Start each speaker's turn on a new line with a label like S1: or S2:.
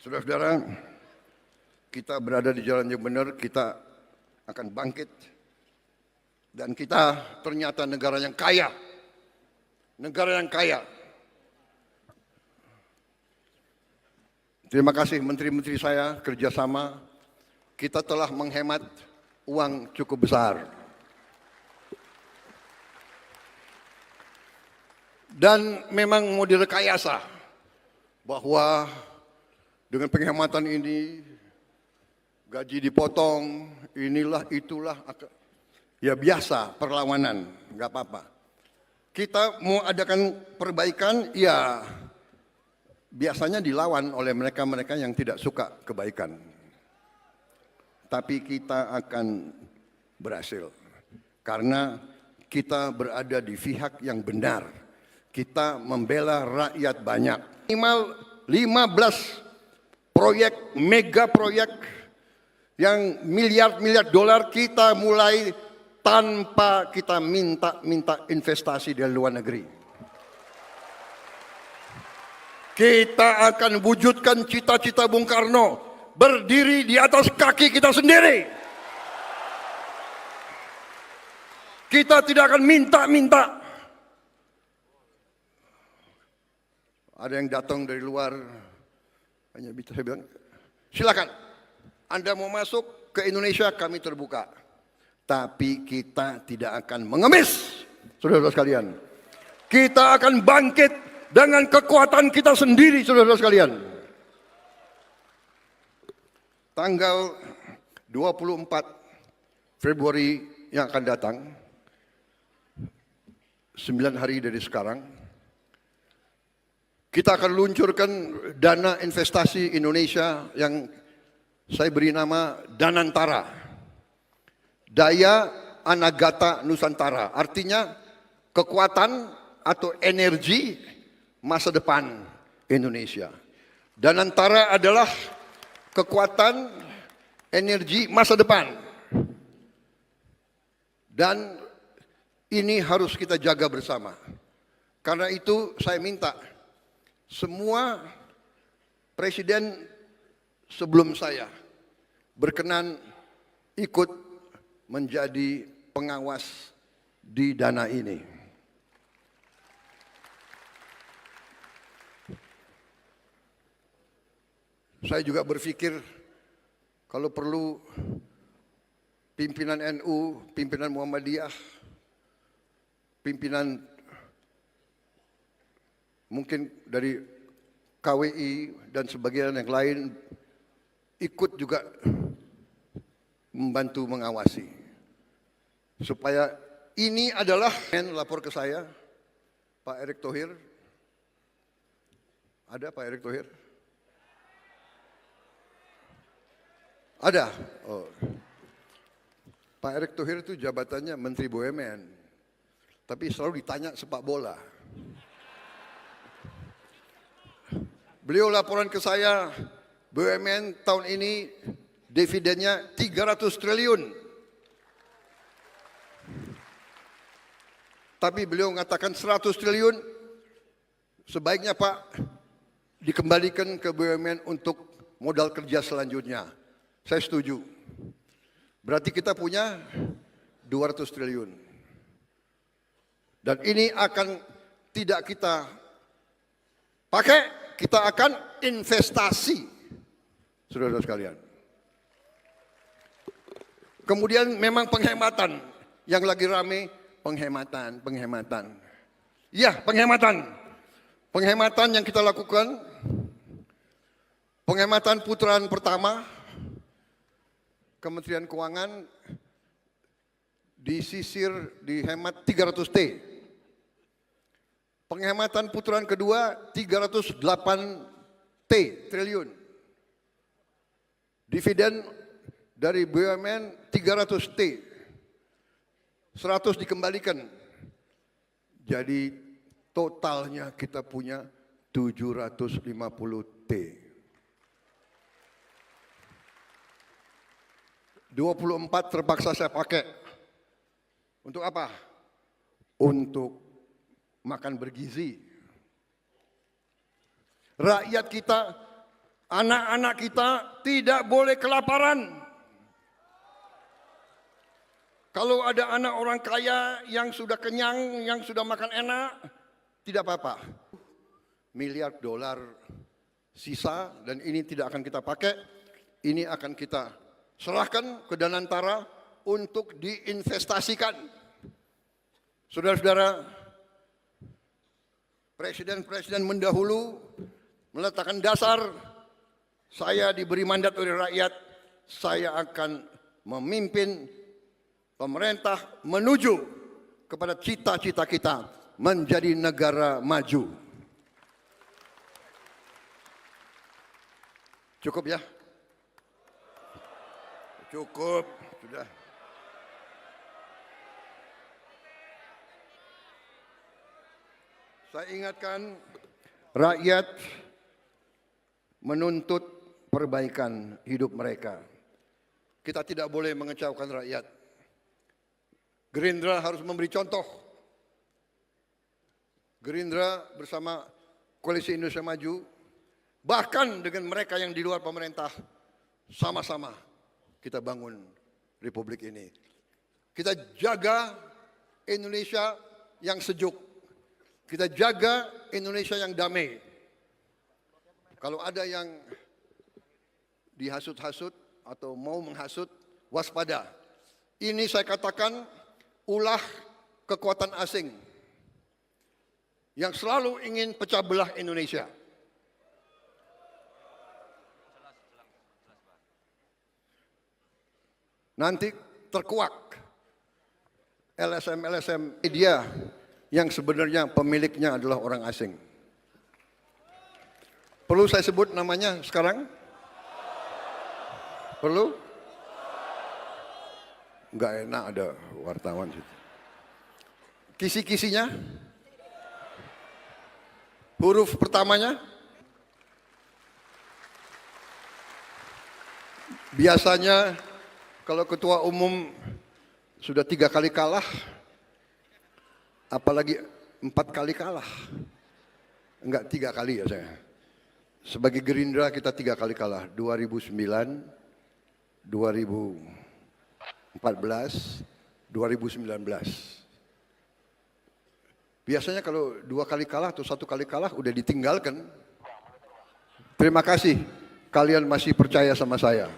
S1: Saudara-saudara, kita berada di jalan yang benar, kita akan bangkit. Dan kita ternyata negara yang kaya. Negara yang kaya. Terima kasih menteri-menteri saya kerjasama. Kita telah menghemat uang cukup besar. Dan memang mau direkayasa bahwa dengan penghematan ini, gaji dipotong, inilah itulah, ya biasa perlawanan, nggak apa-apa. Kita mau adakan perbaikan, ya biasanya dilawan oleh mereka-mereka yang tidak suka kebaikan. Tapi kita akan berhasil, karena kita berada di pihak yang benar. Kita membela rakyat banyak. Minimal 15 proyek, mega proyek yang miliar-miliar dolar kita mulai tanpa kita minta investasi dari luar negeri. Kita akan wujudkan cita-cita Bung Karno, berdiri di atas kaki kita sendiri. Kita tidak akan minta-minta. Ada yang datang dari luar, hanya bisa saya bilang, silakan, Anda mau masuk ke Indonesia, kami terbuka. Tapi kita tidak akan mengemis, saudara-saudara sekalian. Kita akan bangkit dengan kekuatan kita sendiri, saudara-saudara sekalian. Tanggal 24 Februari yang akan datang, 9 hari dari sekarang, kita akan luncurkan dana investasi Indonesia yang saya beri nama Danantara. Daya Anagata Nusantara. Artinya kekuatan atau energi masa depan Indonesia. Danantara adalah kekuatan energi masa depan. Dan ini harus kita jaga bersama. Karena itu saya minta semua presiden sebelum saya berkenan ikut menjadi pengawas di dana ini. Saya juga berpikir kalau perlu pimpinan NU, pimpinan Muhammadiyah, pimpinan mungkin dari KWI dan sebagian yang lain ikut juga membantu mengawasi. Supaya ini adalah, lapor ke saya, Pak Erick Thohir. Ada Pak Erick Thohir? Ada. Oh. Pak Erick Thohir itu jabatannya Menteri BUMN. Tapi selalu ditanya sepak bola. Beliau laporan ke saya, BUMN tahun ini dividennya 300 triliun. Tapi beliau mengatakan 100 triliun, sebaiknya Pak dikembalikan ke BUMN untuk modal kerja selanjutnya. Saya setuju. Berarti kita punya 200 triliun. Dan ini akan tidak kita pakai, kita akan investasi, saudara-saudara sekalian. Kemudian memang penghematan, yang lagi rame penghematan. Ya, penghematan yang kita lakukan, penghematan putaran pertama, Kementerian Keuangan disisir, dihemat 300 T. Penghematan putaran kedua 308 triliun. Dividen dari BUMN 300 T. 100 dikembalikan. Jadi totalnya kita punya 750 T. 24 terpaksa saya pakai. Untuk apa? Untuk makan bergizi. Rakyat kita Anak-anak kita tidak boleh kelaparan. Kalau ada anak orang kaya yang sudah kenyang, yang sudah makan enak, tidak apa-apa. Miliar dolar sisa dan ini tidak akan kita pakai. Ini akan kita serahkan ke Danantara untuk diinvestasikan. Saudara-saudara, presiden-presiden mendahulu meletakkan dasar, saya diberi mandat oleh rakyat, saya akan memimpin pemerintah menuju kepada cita-cita kita menjadi negara maju. Cukup ya? Cukup, sudah. Saya ingatkan, rakyat menuntut perbaikan hidup mereka. Kita tidak boleh mengecewakan rakyat. Gerindra harus memberi contoh. Gerindra bersama Koalisi Indonesia Maju, bahkan dengan mereka yang di luar pemerintah, sama-sama kita bangun Republik ini. Kita jaga Indonesia yang sejuk. Kita jaga Indonesia yang damai. Kalau ada yang dihasut-hasut atau mau menghasut, waspada. Ini saya katakan ulah kekuatan asing yang selalu ingin pecah belah Indonesia. Nanti terkuak LSM media yang sebenarnya pemiliknya adalah orang asing. Perlu saya sebut namanya sekarang? Perlu? Enggak enak ada wartawan situ. Kisi-kisinya? Huruf pertamanya? Biasanya kalau ketua umum sudah 3 kali kalah, apalagi 4 kali kalah. Enggak 3 kali ya saya. Sebagai Gerindra kita 3 kali kalah. 2009, 2014, 2019. Biasanya kalau 2 kali kalah atau 1 kali kalah udah ditinggalkan. Terima kasih kalian masih percaya sama saya.